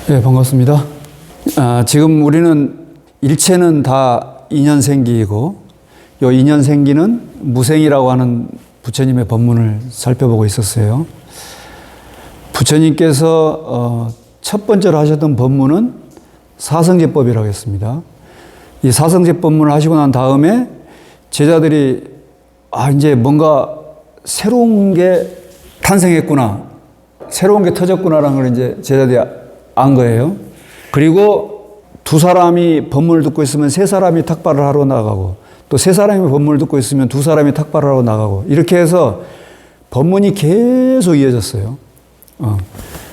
네, 반갑습니다. 지금 우리는 일체는 다 인연생기이고 요 인연생기는 무생이라고 하는 부처님의 법문을 살펴보고 있었어요. 부처님께서 첫 번째로 하셨던 법문은 사성제법이라고 했습니다. 이 사성제 법문을 하시고 난 다음에 제자들이 이제 뭔가 새로운 게 탄생했구나, 새로운 게 터졌구나라는 걸 이제 제자들이 안 거예요. 그리고 두 사람이 법문을 듣고 있으면 세 사람이 탁발을 하러 나가고, 또 세 사람이 법문을 듣고 있으면 두 사람이 탁발을 하러 나가고, 이렇게 해서 법문이 계속 이어졌어요.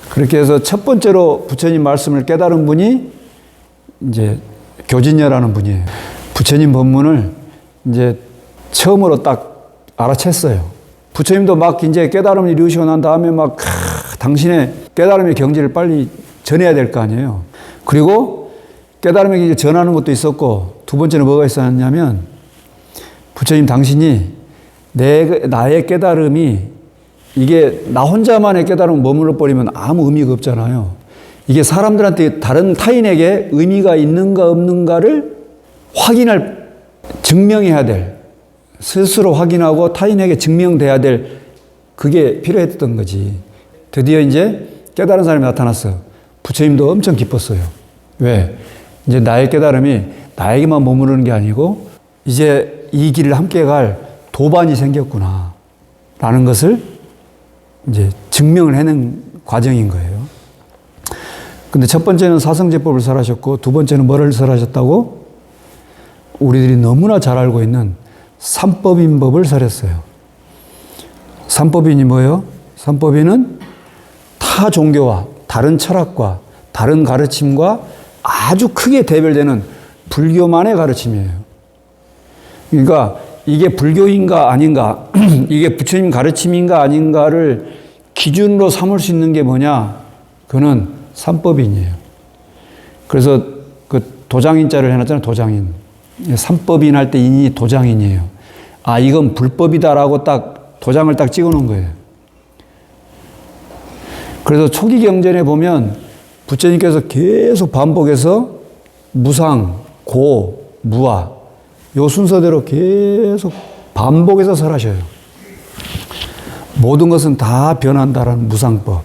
그렇게 해서 첫 번째로 부처님 말씀을 깨달은 분이 이제 교진녀라는 분이에요. 부처님 법문을 이제 처음으로 딱 알아챘어요. 부처님도 막 이제 깨달음을 이루시고 난 다음에 막 당신의 깨달음의 경지를 빨리 전해야 될 거 아니에요. 그리고 깨달음의 경지를 전하는 것도 있었고, 두 번째는 뭐가 있었냐면, 부처님 당신이 나의 깨달음이, 이게 나 혼자만의 깨달음을 머물러 버리면 아무 의미가 없잖아요. 이게 사람들한테, 다른 타인에게 의미가 있는가 없는가를 증명해야 될, 스스로 확인하고 타인에게 증명돼야 될, 그게 필요했던 거지. 드디어 이제 깨달은 사람이 나타났어요. 부처님도 엄청 기뻤어요. 왜? 이제 나의 깨달음이 나에게만 머무르는 게 아니고 이제 이 길을 함께 갈 도반이 생겼구나 라는 것을 이제 증명을 해낸 과정인 거예요. 근데 첫 번째는 사성제법을 설하셨고, 두 번째는 뭐를 설하셨다고? 우리들이 너무나 잘 알고 있는 삼법인법을 설했어요. 삼법인이 뭐예요? 삼법인은 타 종교와 다른 철학과 다른 가르침과 아주 크게 대별되는 불교만의 가르침이에요. 그러니까 이게 불교인가 아닌가, 이게 부처님 가르침인가 아닌가를 기준으로 삼을 수 있는 게 뭐냐? 그거는 삼법인이에요. 그래서 그 도장인자를 해놨잖아요. 도장인. 삼법인 할 때 인이 도장인이에요. 이건 불법이다라고 딱 도장을 딱 찍어 놓은 거예요. 그래서 초기 경전에 보면 부처님께서 계속 반복해서 무상, 고, 무아, 요 순서대로 계속 반복해서 설하셔요. 모든 것은 다 변한다라는 무상법.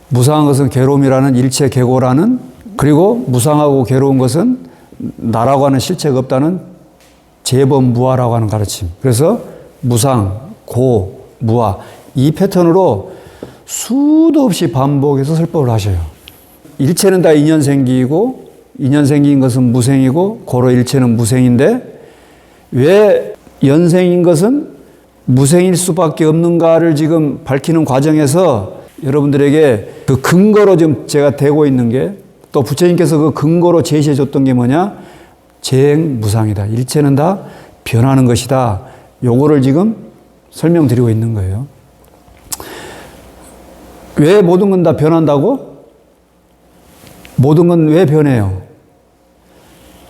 무상한 것은 괴로움이라는 일체 계고라는, 그리고 무상하고 괴로운 것은 나라고 하는 실체가 없다는 재범무아라고 하는 가르침. 그래서 무상, 고, 무아, 이 패턴으로 수도 없이 반복해서 설법을 하셔요. 일체는 다 인연생기이고, 인연생기인 것은 무생이고, 고로 일체는 무생인데, 왜 연생인 것은 무생일 수밖에 없는가를 지금 밝히는 과정에서 여러분들에게 그 근거로 지금 제가 대고 있는 게, 또 부처님께서 그 근거로 제시해 줬던 게 뭐냐? 재행무상이다. 일체는 다 변하는 것이다. 요거를 지금 설명드리고 있는 거예요. 왜 모든 건 다 변한다고? 모든 건 왜 변해요?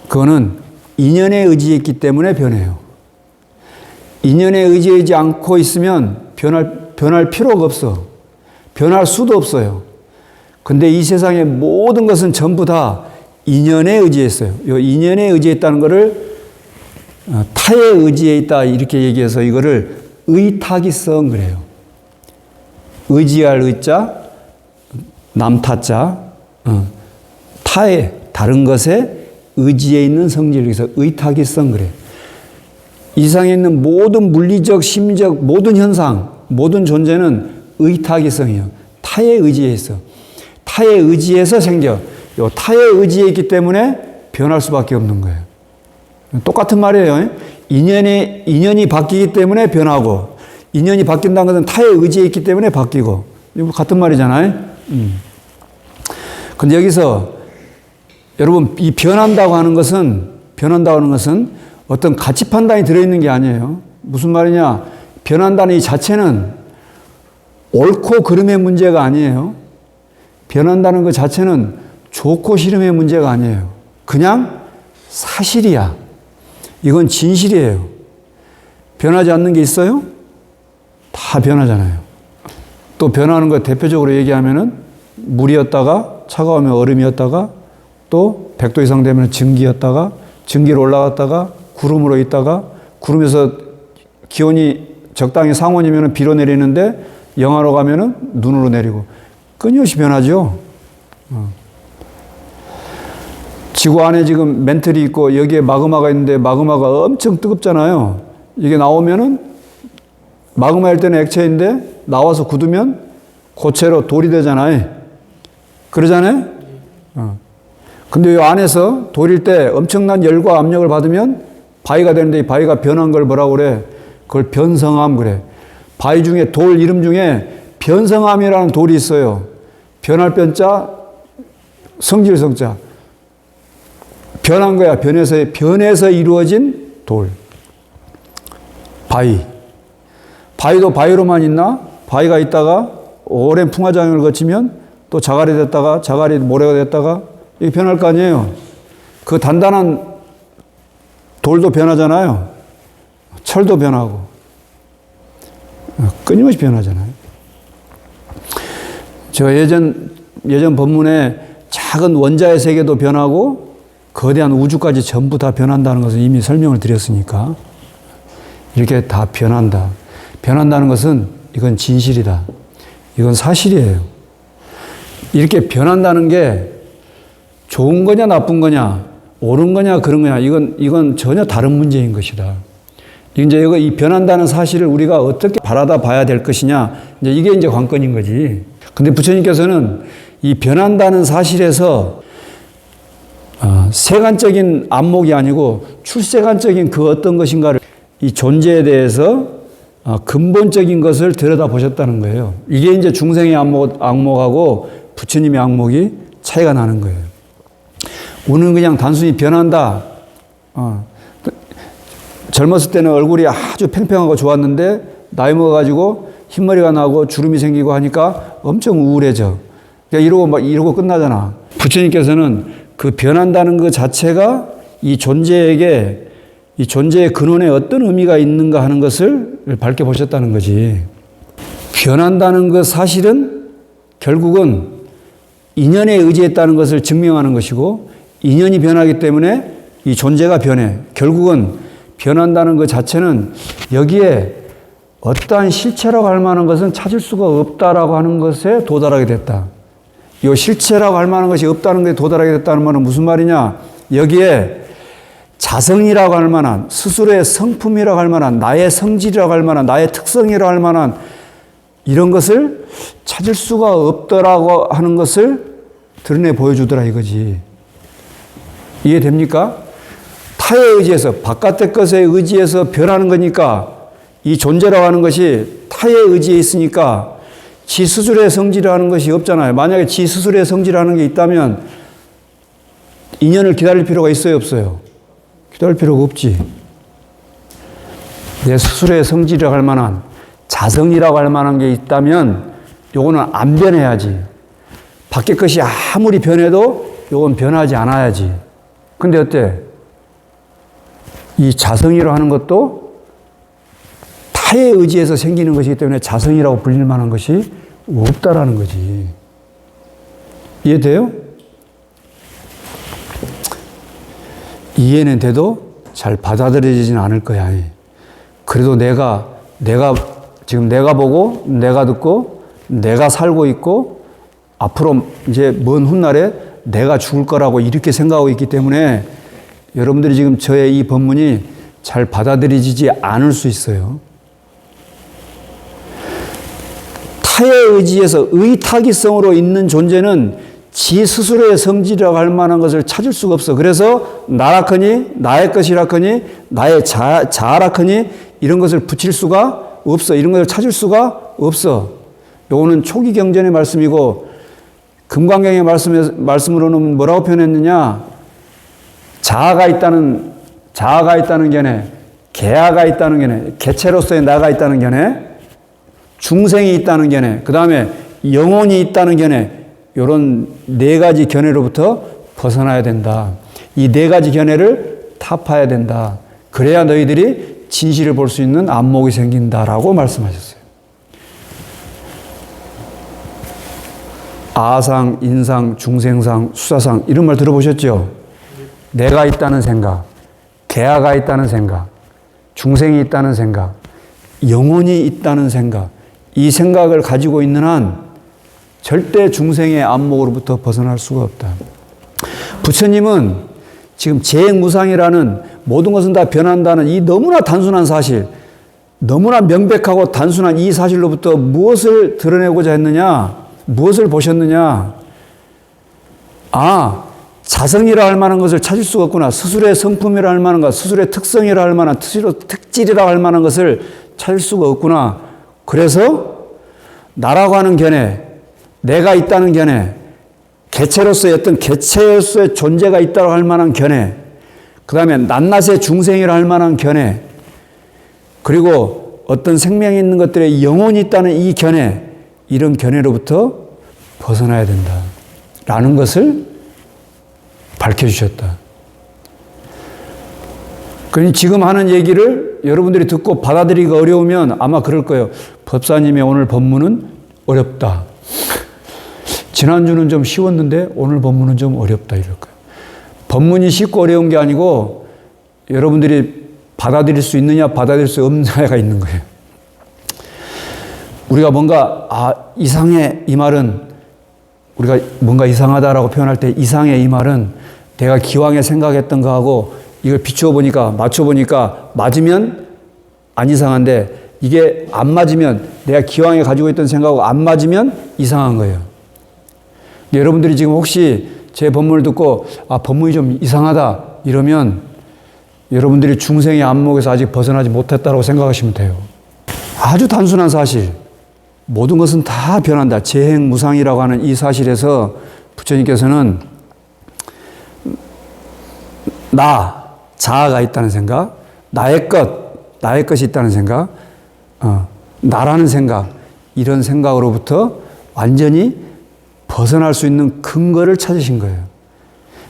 그거는 인연에 의지했기 때문에 변해요. 인연에 의지하지 않고 있으면 변할 필요가 없어. 변할 수도 없어요. 근데 이 세상의 모든 것은 전부 다 인연에 의지했어요. 이 인연에 의지했다는 것을 타에 의지해 있다 이렇게 얘기해서 이거를 의타기성 그래요. 의지할 의자, 남타자, 타에, 다른 것에 의지해 있는 성질, 그래서 의타기성 그래요. 이 세상에 있는 모든 물리적, 심리적, 모든 현상, 모든 존재는 의타기성이에요. 타에 의지해 있어. 타에 의지해서 생겨. 요 타에 의지해 있기 때문에 변할 수밖에 없는 거예요. 똑같은 말이에요. 인연이 바뀌기 때문에 변하고, 인연이 바뀐다는 것은 타에 의지해 있기 때문에 바뀌고, 이거 같은 말이잖아요. 근데 여기서 여러분, 이 변한다고 하는 것은 어떤 가치 판단이 들어있는 게 아니에요. 무슨 말이냐? 변한다는 이 자체는 옳고 그름의 문제가 아니에요. 변한다는 것 자체는 좋고 싫음의 문제가 아니에요. 그냥 사실이야. 이건 진실이에요. 변하지 않는 게 있어요? 다 변하잖아요. 또 변하는 거 대표적으로 얘기하면은 물이었다가 차가우면 얼음이었다가 또 100도 이상 되면 증기였다가 증기로 올라갔다가 구름으로 있다가 구름에서 기온이 적당히 상온이면 비로 내리는데 영하로 가면은 눈으로 내리고 끊임없이 변하죠. 지구 안에 지금 멘틀이 있고 여기에 마그마가 있는데 마그마가 엄청 뜨겁잖아요. 이게 나오면은 마그마일 때는 액체인데 나와서 굳으면 고체로 돌이 되잖아요. 그러잖아요. 근데 이 안에서 돌일 때 엄청난 열과 압력을 받으면 바위가 되는데 이 바위가 변한 걸 뭐라고 그래? 그걸 변성암 그래. 바위 중에 돌 이름 중에 변성암이라는 돌이 있어요. 변할 변자, 성질 성자. 변한 거야. 변해서 이루어진 돌. 바위. 바위도 바위로만 있나? 바위가 있다가 오랜 풍화장을 거치면 또 자갈이 됐다가 자갈이 모래가 됐다가 이게 변할 거 아니에요. 그 단단한 돌도 변하잖아요. 철도 변하고 끊임없이 변하잖아요. 제가 예전 법문에 작은 원자의 세계도 변하고 거대한 우주까지 전부 다 변한다는 것을 이미 설명을 드렸으니까 이렇게 다 변한다. 변한다는 것은 이건 진실이다. 이건 사실이에요. 이렇게 변한다는 게 좋은 거냐 나쁜 거냐 옳은 거냐 그런 거냐 이건 전혀 다른 문제인 것이다. 이제 이 변한다는 사실을 우리가 어떻게 바라다 봐야 될 것이냐 이제 이게 이제 관건인 거지. 근데 부처님께서는 이 변한다는 사실에서 세간적인 안목이 아니고 출세간적인 그 어떤 것인가를 이 존재에 대해서 근본적인 것을 들여다보셨다는 거예요. 이게 이제 중생의 안목하고 부처님의 안목이 차이가 나는 거예요. 우리는 그냥 단순히 변한다. 젊었을 때는 얼굴이 아주 팽팽하고 좋았는데 나이 먹어가지고 흰머리가 나고 주름이 생기고 하니까 엄청 우울해져. 그러니까 이러고 끝나잖아. 부처님께서는 그 변한다는 것 자체가 이 존재에게 이 존재의 근원에 어떤 의미가 있는가 하는 것을 밝혀보셨다는 거지. 변한다는 것 사실은 결국은 인연에 의지했다는 것을 증명하는 것이고 인연이 변하기 때문에 이 존재가 변해. 결국은 변한다는 것 자체는 여기에 어떠한 실체라고 할 만한 것은 찾을 수가 없다라고 하는 것에 도달하게 됐다. 이 실체라고 할 만한 것이 없다는 것에 도달하게 됐다는 말은 무슨 말이냐? 여기에 자성이라고 할 만한 스스로의 성품이라고 할 만한 나의 성질이라고 할 만한 나의 특성이라고 할 만한 이런 것을 찾을 수가 없더라고 하는 것을 드러내 보여주더라 이거지. 이해됩니까? 타에 의지해서 바깥의 것에 의지해서 변하는 거니까 이 존재라고 하는 것이 타에 의지해 있으니까 지 스스로의 성질이라는 것이 없잖아요. 만약에 지 스스로의 성질이라는 게 있다면 인연을 기다릴 필요가 있어요 없어요? 기다릴 필요가 없지. 내 스스로의 성질이라고 할 만한 자성이라고 할 만한 게 있다면 요거는 안 변해야지. 밖의 것이 아무리 변해도 요건 변하지 않아야지. 근데 어때? 이 자성이라고 하는 것도 타에 의지해서 생기는 것이기 때문에 자성이라고 불릴 만한 것이 없다라는 거지. 이해돼요? 이해는 돼도 잘 받아들여지지는 않을 거야. 그래도 지금 내가 보고, 내가 듣고, 내가 살고 있고, 앞으로 이제 먼 훗날에 내가 죽을 거라고 이렇게 생각하고 있기 때문에 여러분들이 지금 저의 이 법문이 잘 받아들여지지 않을 수 있어요. 타의 의지에서 의타기성으로 있는 존재는 지 스스로의 성질이라고 할 만한 것을 찾을 수가 없어. 그래서 나라커니 나의 것이라커니 나의 자아라커니 이런 것을 붙일 수가 없어. 이런 것을 찾을 수가 없어. 요거는 초기 경전의 말씀이고 금강경의 말씀으로는 뭐라고 표현했느냐? 자아가 있다는 견해, 개아가 있다는 견해, 개체로서의 나가 있다는 견해, 중생이 있다는 견해, 그 다음에 영혼이 있다는 견해, 이런 네 가지 견해로부터 벗어나야 된다. 이 네 가지 견해를 타파해야 된다. 그래야 너희들이 진실을 볼 수 있는 안목이 생긴다라고 말씀하셨어요. 아상, 인상, 중생상, 수사상 이런 말 들어보셨죠? 내가 있다는 생각, 개아가 있다는 생각, 중생이 있다는 생각, 영혼이 있다는 생각, 이 생각을 가지고 있는 한 절대 중생의 안목으로부터 벗어날 수가 없다. 부처님은 지금 재행무상이라는 모든 것은 다 변한다는 이 너무나 단순한 사실, 너무나 명백하고 단순한 이 사실로부터 무엇을 드러내고자 했느냐? 무엇을 보셨느냐? 아, 자성이라 할 만한 것을 찾을 수가 없구나. 스스로의 성품이라 할 만한 것, 스스로의 특성이라 할 만한, 스스로 특질이라 할 만한 것을 찾을 수가 없구나. 그래서 나라고 하는 견해, 내가 있다는 견해, 개체로서의 어떤 개체로서의 존재가 있다고 할 만한 견해, 그 다음에 낱낱의 중생이라 할 만한 견해, 그리고 어떤 생명이 있는 것들의 영혼이 있다는 이 견해, 이런 견해로부터 벗어나야 된다. 라는 것을 밝혀주셨다. 그러니 지금 하는 얘기를 여러분들이 듣고 받아들이기가 어려우면 아마 그럴 거예요. 법사님의 오늘 법문은 어렵다. 지난주는 좀 쉬웠는데 오늘 법문은 좀 어렵다 이럴 거예요. 법문이 쉽고 어려운 게 아니고 여러분들이 받아들일 수 있느냐 받아들일 수 없느냐가 있는 거예요. 우리가 뭔가 이상해 이 말은 우리가 뭔가 이상하다라고 표현할 때 이상해 이 말은 내가 기왕에 생각했던 거하고 이걸 비추어 보니까 맞춰 보니까 맞으면 안 이상한데 이게 안 맞으면 내가 기왕에 가지고 있던 생각하고 안 맞으면 이상한 거예요. 여러분들이 지금 혹시 제 법문을 듣고 법문이 좀 이상하다 이러면 여러분들이 중생의 안목에서 아직 벗어나지 못했다고 생각하시면 돼요. 아주 단순한 사실. 모든 것은 다 변한다. 재행무상이라고 하는 이 사실에서 부처님께서는 자아가 있다는 생각, 나의 것이 있다는 생각, 나라는 생각, 이런 생각으로부터 완전히 벗어날 수 있는 근거를 찾으신 거예요.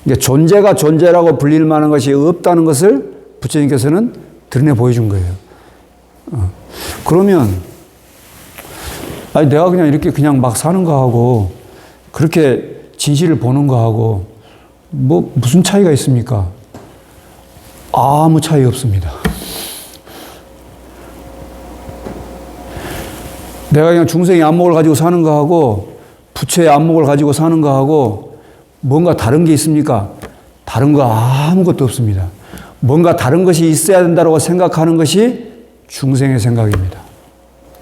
그러니까 존재가 존재라고 불릴 만한 것이 없다는 것을 부처님께서는 드러내 보여준 거예요. 그러면 내가 그냥 이렇게 그냥 막 사는 거하고 그렇게 진실을 보는 거하고 뭐 무슨 차이가 있습니까? 아무 차이 없습니다. 내가 그냥 중생의 안목을 가지고 사는 거하고 부처의 안목을 가지고 사는 거하고 뭔가 다른 게 있습니까? 다른 거 아무것도 없습니다. 뭔가 다른 것이 있어야 된다고 생각하는 것이 중생의 생각입니다.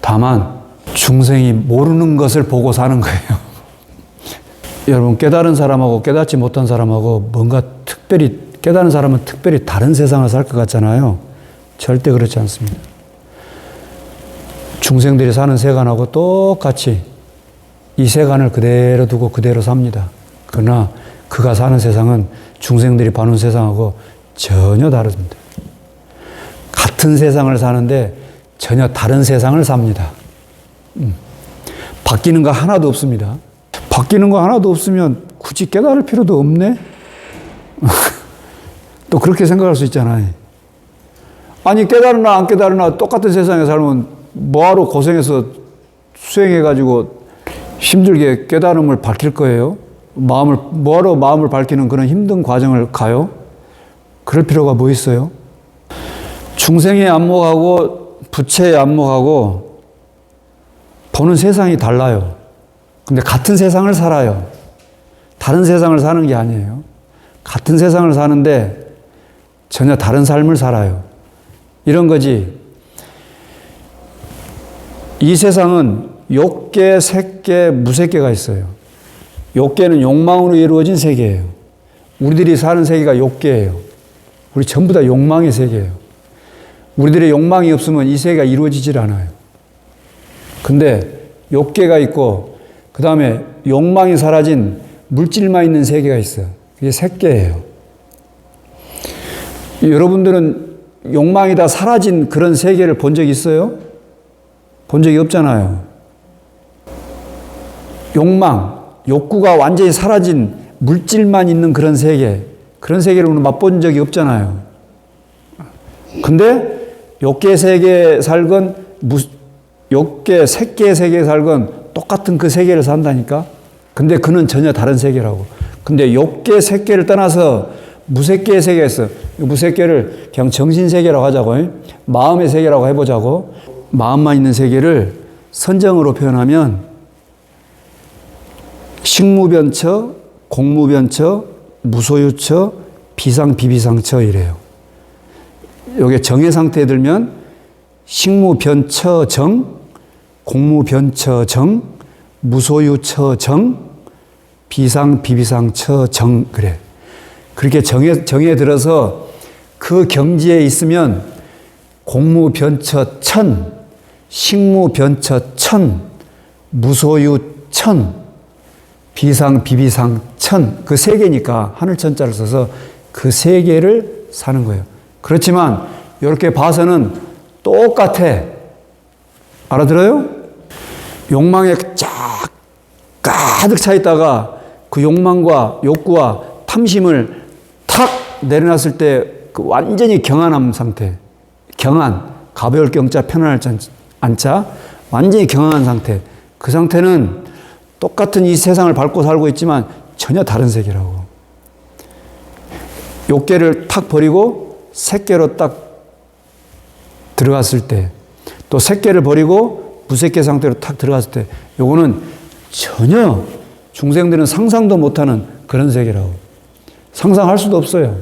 다만 중생이 모르는 것을 보고 사는 거예요. 여러분 깨달은 사람하고 깨닫지 못한 사람하고 뭔가 특별히 깨달은 사람은 특별히 다른 세상을 살 것 같잖아요. 절대 그렇지 않습니다. 중생들이 사는 세간하고 똑같이 이 세간을 그대로 두고 그대로 삽니다. 그러나 그가 사는 세상은 중생들이 봐는 세상하고 전혀 다릅니다. 같은 세상을 사는데 전혀 다른 세상을 삽니다. 바뀌는 거 하나도 없습니다. 바뀌는 거 하나도 없으면 굳이 깨달을 필요도 없네? 또 그렇게 생각할 수 있잖아요. 아니 깨달으나 안 깨달으나 똑같은 세상에 살면 뭐하러 고생해서 수행해가지고 힘들게 깨달음을 밝힐 거예요? 뭐하러 마음을 밝히는 그런 힘든 과정을 가요? 그럴 필요가 뭐 있어요? 중생의 안목하고 부처의 안목하고 보는 세상이 달라요. 근데 같은 세상을 살아요. 다른 세상을 사는 게 아니에요. 같은 세상을 사는데 전혀 다른 삶을 살아요. 이런 거지. 이 세상은 욕계, 색계, 무색계가 있어요. 욕계는 욕망으로 이루어진 세계예요. 우리들이 사는 세계가 욕계예요. 우리 전부 다 욕망의 세계예요. 우리들의 욕망이 없으면 이 세계가 이루어지질 않아요. 근데 욕계가 있고 그 다음에 욕망이 사라진 물질만 있는 세계가 있어요. 그게 색계예요. 여러분들은 욕망이 다 사라진 그런 세계를 본 적 있어요? 본 적이 없잖아요. 욕구가 완전히 사라진 물질만 있는 그런 세계, 그런 세계를 우리는 맛본 적이 없잖아요. 근데 욕계 세계에 살건, 욕계, 색계 세계에 살건 똑같은 그 세계를 산다니까? 근데 그는 전혀 다른 세계라고. 근데 욕계 색계를 떠나서 무색계의 세계가 있어. 무색계를 그냥 정신세계라고 하자고. 마음의 세계라고 해보자고. 마음만 있는 세계를 선정으로 표현하면 식무변처, 공무변처, 무소유처, 비상비비상처 이래요. 요게 정의 상태에 들면 식무변처정, 공무변처정, 무소유처정, 비상비비상처정 그래. 그렇게 정에 들어서 그 경지에 있으면 공무변처천, 식무변처천, 무소유천, 비상비비상천 그 세 개니까 하늘천자를 써서 그 세 개를 사는 거예요. 그렇지만 이렇게 봐서는 똑같아. 알아들어요? 욕망에 쫙 가득 차 있다가 그 욕망과 욕구와 탐심을 탁 내려놨을 때 그 완전히 경안함 상태. 경안. 가벼울 경자 편안할 안자. 완전히 경안한 상태. 그 상태는 똑같은 이 세상을 밟고 살고 있지만 전혀 다른 세계라고. 욕계를 탁 버리고 색계로 딱 들어갔을 때, 또 색계를 버리고 무색계 상태로 탁 들어갔을 때, 요거는 전혀 중생들은 상상도 못하는 그런 세계라고. 상상할 수도 없어요.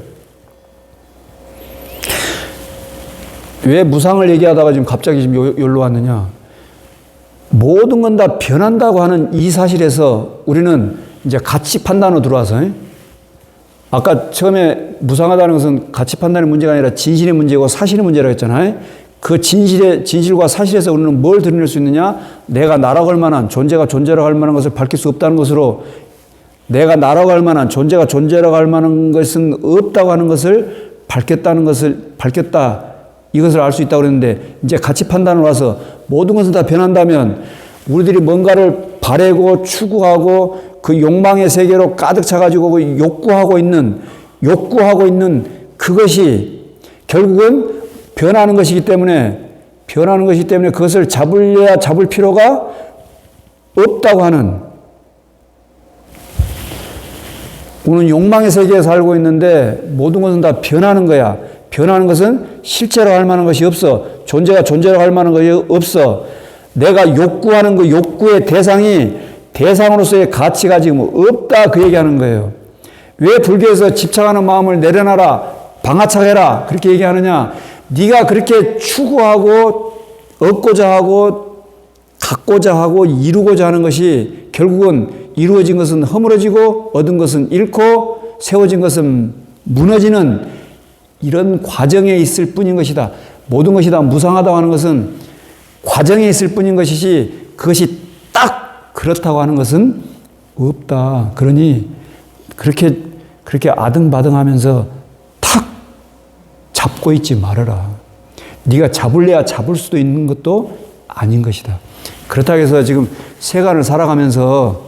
왜 무상을 얘기하다가 지금 갑자기 지금 여기로 왔느냐? 모든 건 다 변한다고 하는 이 사실에서 우리는 이제 가치 판단으로 들어와서, 아까 처음에 무상하다는 것은 가치 판단의 문제가 아니라 진실의 문제고 사실의 문제라고 했잖아요. 그 진실과 사실에서 우리는 뭘 드러낼 수 있느냐? 내가 나라고 할 만한, 존재가 존재라고 할 만한 것을 밝힐 수 없다는 것으로, 내가 나라고 할 만한, 존재가 존재라고 할 만한 것은 없다고 하는 것을 밝혔다. 이것을 알 수 있다고 그랬는데, 이제 가치 판단을 와서 모든 것은 다 변한다면 우리들이 뭔가를 바라고 추구하고 그 욕망의 세계로 가득 차가지고 욕구하고 있는 그것이 결국은 변하는 것이기 때문에 그것을 잡으려야 잡을 필요가 없다고 하는, 우리는 욕망의 세계에 살고 있는데 모든 것은 다 변하는 거야. 변하는 것은 실제로 할 만한 것이 없어. 존재가 존재로 할 만한 것이 없어. 내가 욕구하는 그 욕구의 대상으로서의 가치가 지금 없다, 그 얘기하는 거예요. 왜 불교에서 집착하는 마음을 내려놔라, 방아착해라 그렇게 얘기하느냐? 네가 그렇게 추구하고 얻고자 하고 갖고자 하고 이루고자 하는 것이 결국은 이루어진 것은 허물어지고 얻은 것은 잃고 세워진 것은 무너지는 이런 과정에 있을 뿐인 것이다. 모든 것이 다 무상하다고 하는 것은 과정에 있을 뿐인 것이지 그것이 딱 그렇다고 하는 것은 없다. 그러니 그렇게 아등바등하면서 탁 잡고 있지 말아라. 네가 잡을래야 잡을 수도 있는 것도 아닌 것이다. 그렇다고 해서 지금 세간을 살아가면서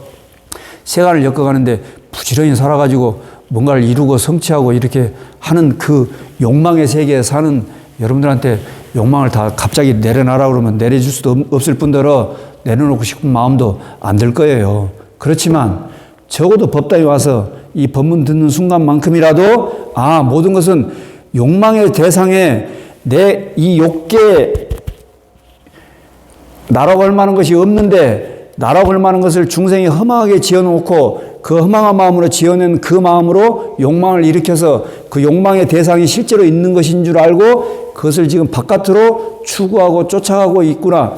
세간을 엮어가는데 부지런히 살아가지고 뭔가를 이루고 성취하고 이렇게 하는 그 욕망의 세계에 사는 여러분들한테 욕망을 다 갑자기 내려놔라 그러면 내려줄 수도 없을 뿐더러 내려놓고 싶은 마음도 안 들 거예요. 그렇지만 적어도 법당에 와서 이 법문 듣는 순간만큼이라도 모든 것은 욕망의 대상에 내 이 욕계 나라고 할 만한 것이 없는데 나라고 할 만한 것을 중생이 허망하게 지어놓고 그 허망한 마음으로 지어낸 그 마음으로 욕망을 일으켜서 그 욕망의 대상이 실제로 있는 것인 줄 알고 그것을 지금 바깥으로 추구하고 쫓아가고 있구나.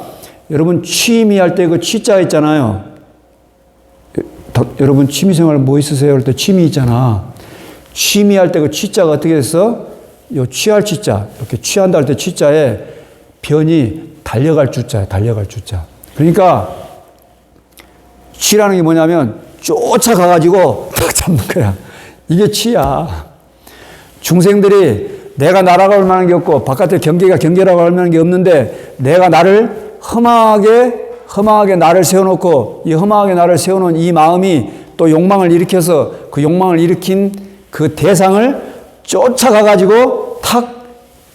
여러분 취미할 때 그 취자 있잖아요. 여러분 취미생활 뭐 있으세요? 할 때 취미 있잖아. 취미할 때 그 취자가 어떻게 됐어? 요 취할 취자, 이렇게 취한다 할 때 취자에 변이 달려갈 주자야. 달려갈 주자. 그러니까 취라는 게 뭐냐면 쫓아가가지고 딱 잡는 거야. 이게 취야. 중생들이 내가 나라고 할 만한 게 없고 바깥에 경계라고 할 만한 게 없는데 내가 나를 험하게 나를 세워놓고 이 험하게 나를 세워놓은 이 마음이 또 욕망을 일으켜서 그 욕망을 일으킨 그 대상을 쫓아가가지고 탁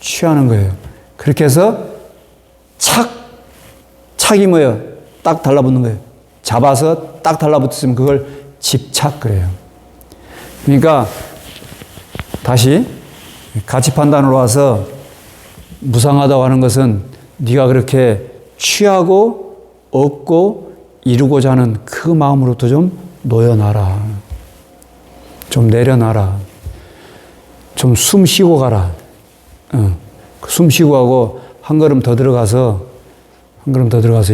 취하는 거예요. 그렇게 해서 착이 뭐예요? 딱 달라붙는 거예요. 잡아서 딱 달라붙으면 그걸 집착 그래요. 그러니까 다시 가치 판단으로 와서 무상하다고 하는 것은 네가 그렇게 취하고 얻고 이루고자 하는 그 마음으로부터 좀 놓여놔라. 좀 내려놔라. 좀 숨 쉬고 가라. 숨 쉬고 가고 한 걸음 더 들어가서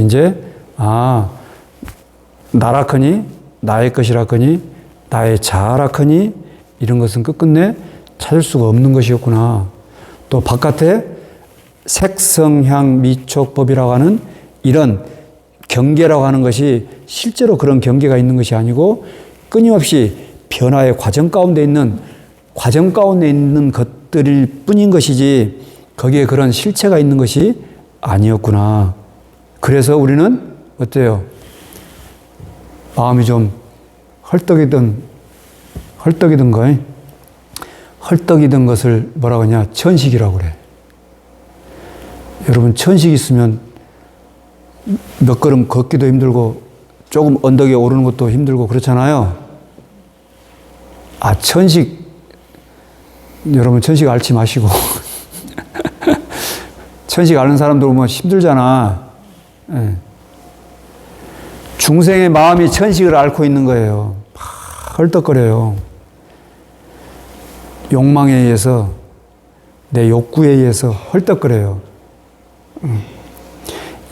이제 나라커니 나의 것이라커니 나의 자아라커니 이런 것은 끝끝내 찾을 수가 없는 것이었구나. 또 바깥에 색성향 미촉법이라고 하는 이런 경계라고 하는 것이 실제로 그런 경계가 있는 것이 아니고 끊임없이 변화의 과정 가운데 있는 것들일 뿐인 것이지 거기에 그런 실체가 있는 것이 아니었구나. 그래서 우리는 어때요? 마음이 좀 헐떡이던 것을 뭐라고 하냐? 천식이라고 그래. 여러분, 천식 있으면 몇 걸음 걷기도 힘들고 조금 언덕에 오르는 것도 힘들고 그렇잖아요. 여러분 천식 앓지 마시고 천식 앓는 사람들 보면 힘들잖아. 네. 중생의 마음이 천식을 앓고 있는 거예요. 헐떡거려요. 욕망에 의해서, 내 욕구에 의해서 헐떡거려요.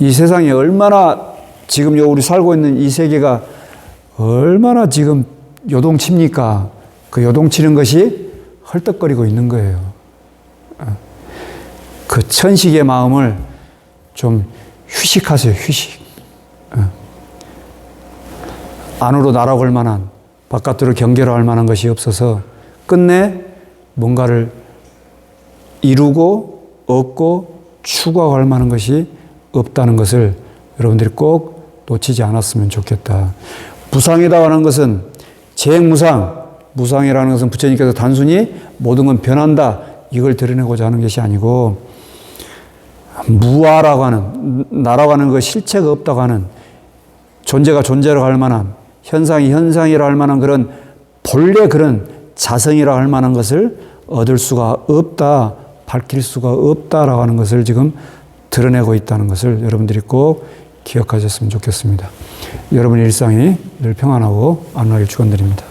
이 세상이 얼마나 지금 우리 살고 있는 이 세계가 얼마나 지금 요동칩니까? 그 요동치는 것이 헐떡거리고 있는 거예요. 그 천식의 마음을 좀 휴식하세요, 휴식. 안으로 날아갈 만한, 바깥으로 경계로 할 만한 것이 없어서 끝내 뭔가를 이루고 얻고 추구하고 할 만한 것이 없다는 것을 여러분들이 꼭 놓치지 않았으면 좋겠다. 무상이라고 하는 것은 무상이라는 것은 부처님께서 단순히 모든 건 변한다 이걸 드러내고자 하는 것이 아니고 무아라고 하는, 나라고 하는 그 실체가 없다고 하는, 존재가 존재라고 할 만한, 현상이 현상이라고 할 만한 그런 본래 그런 자성이라고 할 만한 것을 얻을 수가 없다, 밝힐 수가 없다라고 하는 것을 지금 드러내고 있다는 것을 여러분들이 꼭 기억하셨으면 좋겠습니다. 여러분의 일상이 늘 평안하고 안락을 축원드립니다.